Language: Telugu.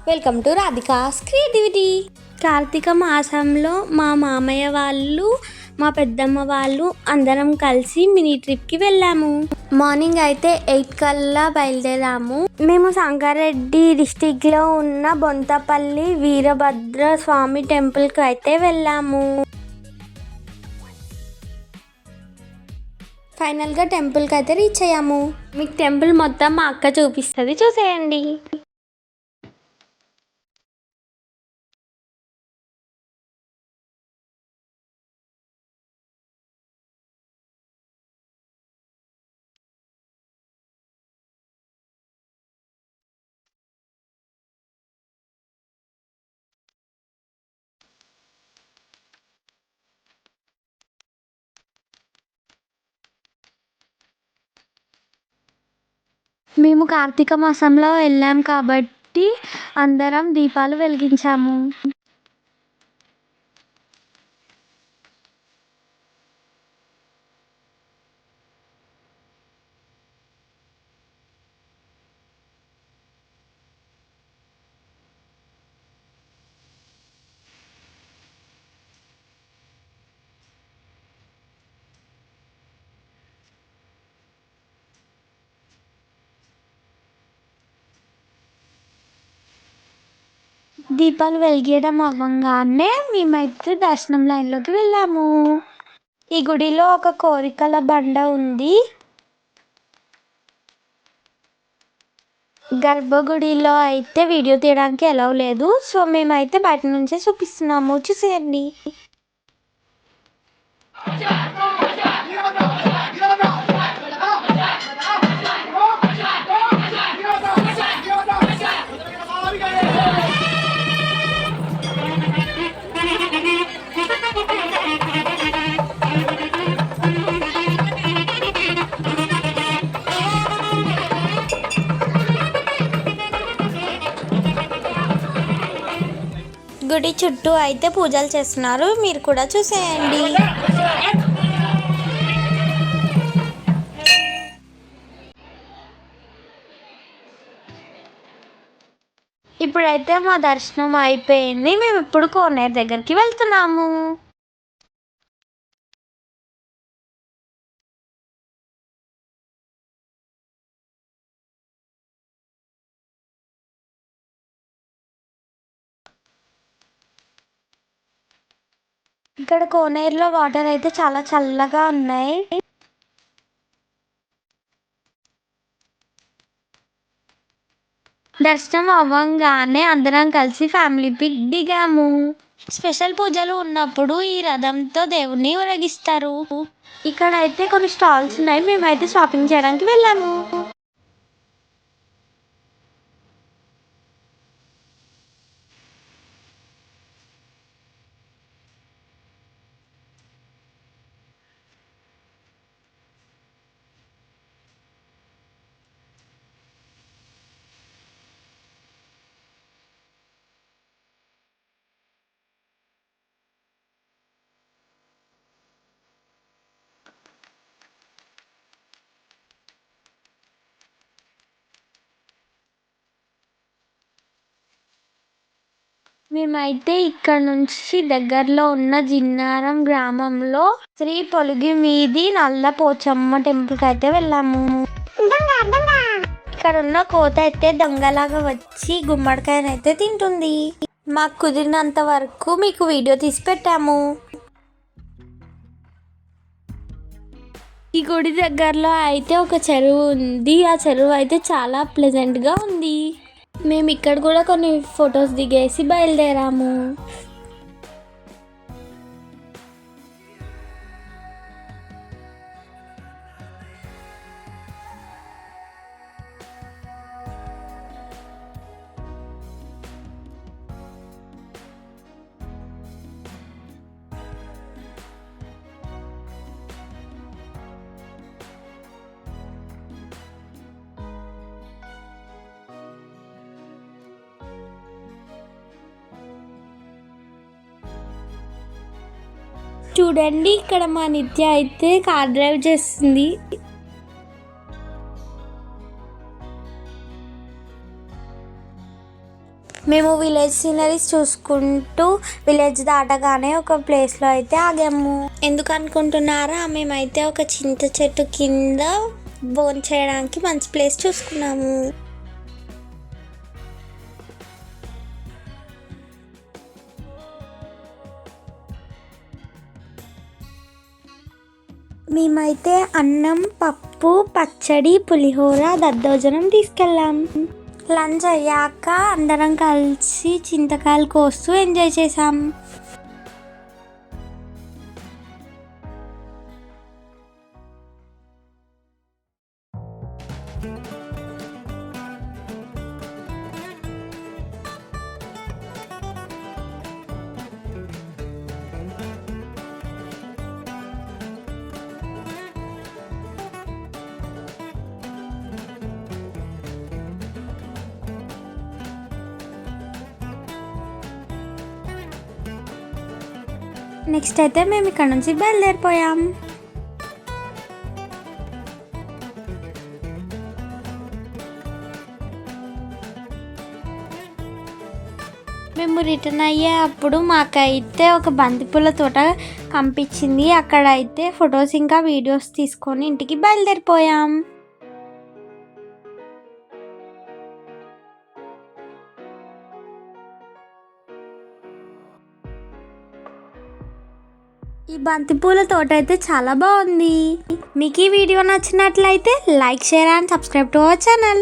Welcome to Radhika's creativity. కార్తీక మాసంలో మా మామయ్య వాళ్ళు, మా పెద్దమ్మ వాళ్ళు అందరం కలిసి మినీ ట్రిప్కి వెళ్ళాము. మార్నింగ్ అయితే 8 కల్లా బయలుదేరాము. మేము సంగారెడ్డి డిస్టిక్లో ఉన్న బొంతపల్లి వీరభద్ర స్వామి టెంపుల్కి అయితే వెళ్ళాము. ఫైనల్గా టెంపుల్కి అయితే రీచ్ అయ్యాము. మీకు టెంపుల్ మొత్తం మా అక్క చూపిస్తుంది, చూసేయండి. మేము కార్తీక మాసంలో వెళ్ళాం కాబట్టి అందరం దీపాలు వెలిగించాము. దీపాలు వెలిగేయడం అవ్వగానే మేమైతే దర్శనం లైన్లోకి వెళ్ళాము. ఈ గుడిలో ఒక కోరికల బండ ఉంది. గర్భగుడిలో అయితే వీడియో తీయడానికి అలౌ లేదు, సో మేమైతే బయట నుంచే చూపిస్తున్నాము, చూసేయండి. గుడి చుట్టూ అయితే పూజలు చేస్తున్నారు, మీరు కూడా చూసేయండి. ఇప్పుడైతే మా దర్శనం అయిపోయింది. మేము ఇప్పుడు కోనేరు దగ్గరికి వెళ్తున్నాము. ఇక్కడ కోనేరులో వాటర్ అయితే చాలా చల్లగా ఉన్నాయి. దర్శనం అవ్వంగానే అందరం కలిసి ఫ్యామిలీ పిక్ దిగాము. స్పెషల్ పూజలు ఉన్నప్పుడు ఈ రథంతో దేవుణ్ణి ఊరేగిస్తారు. ఇక్కడ అయితే కొన్ని స్టాల్స్ ఉన్నాయి, మేమైతే షాపింగ్ చేయడానికి వెళ్ళాము. మేమైతే ఇక్కడ నుంచి దగ్గరలో ఉన్న జిన్నారం గ్రామంలో శ్రీ పొలుగుమీది నల్ల పోచమ్మ టెంపుల్కి అయితే వెళ్ళాము. ఇక్కడ ఉన్న కోత అయితే దొంగలాగా వచ్చి గుమ్మడికాయనైతే తింటుంది. మాకు కుదిరినంత వరకు మీకు వీడియో తీసి పెట్టాము. ఈ గుడి దగ్గరలో అయితే ఒక చెరువు ఉంది. ఆ చెరువు అయితే చాలా ప్లెజెంట్గా ఉంది. మేము ఇక్కడ కూడా కొన్ని ఫొటోస్ దిగేసి బయలుదేరాము. చూడండి, ఇక్కడ మా నిత్య అయితే కార్ డ్రైవ్ చేస్తుంది. మేము విలేజ్ సీనరీస్ చూసుకుంటూ విలేజ్ దాటగానే ఒక ప్లేస్లో అయితే ఆగాము. ఎందుకు అనుకుంటున్నారా, మేమైతే ఒక చింత చెట్టు కింద భోజనం చేయడానికి మంచి ప్లేస్ చూసుకున్నాము. మేమైతే అన్నం, పప్పు, పచ్చడి, పులిహోర, దద్దోజనం తీసుకెళ్ళాం. లంచ్ అయ్యాక అందరం కలిసి చింతకాయలు కోస్తూ ఎంజాయ్ చేసాం. నెక్స్ట్ అయితే మేము ఇక్కడ నుంచి బయలుదేరిపోయాం. మేము రిటర్న్ అయ్యేటప్పుడు మాకైతే ఒక బంతిపూల తోట కనిపించింది. అక్కడైతే ఫొటోస్ ఇంకా వీడియోస్ తీసుకొని ఇంటికి బయలుదేరిపోయాం. ఈ బంతిపూల తోట అయితే చాలా బాగుంది. మీకు ఈ వీడియో నచ్చినట్లయితే like, share and subscribe to our channel.